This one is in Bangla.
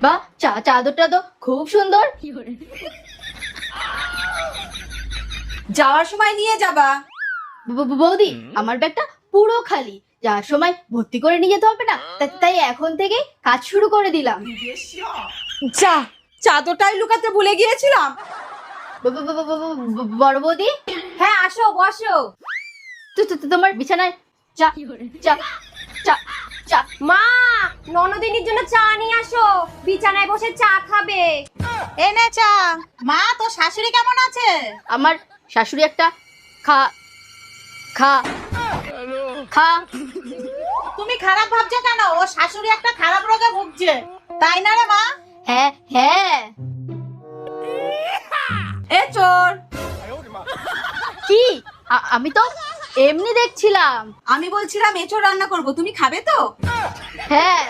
বাহ, চাদরটা তো খুব সুন্দর। যাওয়ার সময় নিয়ে যাবা। বৌদি, আমার ব্যাগটা পুরো খালি, যাওয়ার সময় ভর্তি করে নিয়ে যেতে হবে না? তাই এখন থেকে কাজ শুরু করে দিলাম। যা, চাদরটাই লুকাতে ভুলে গিয়েছিলাম। বড় বৌদি, হ্যাঁ, আসো বসো। তোমার বিছানায় চা চা চা চা। মা, ননদিনীর জন্য চা নিয়ে আসো, বিছানায় বসে চা খাবে। এনে চা। মা, তো শাশুড়ি কেমন আছে? আমার শাশুড়ি একটা খা খা খা। তুমি খারাপ ভাবছো কেন? ও শাশুড়ি একটা খারাপ রোগে ভুগছে, তাই না রে মা? হ্যাঁ হ্যাঁ। এ চোর! কি? আমি তো এমনি দেখছিলাম। আমি বলছিলাম এঁচোড় রান্না করব, তুমি খাবে তো? হ্যাঁ।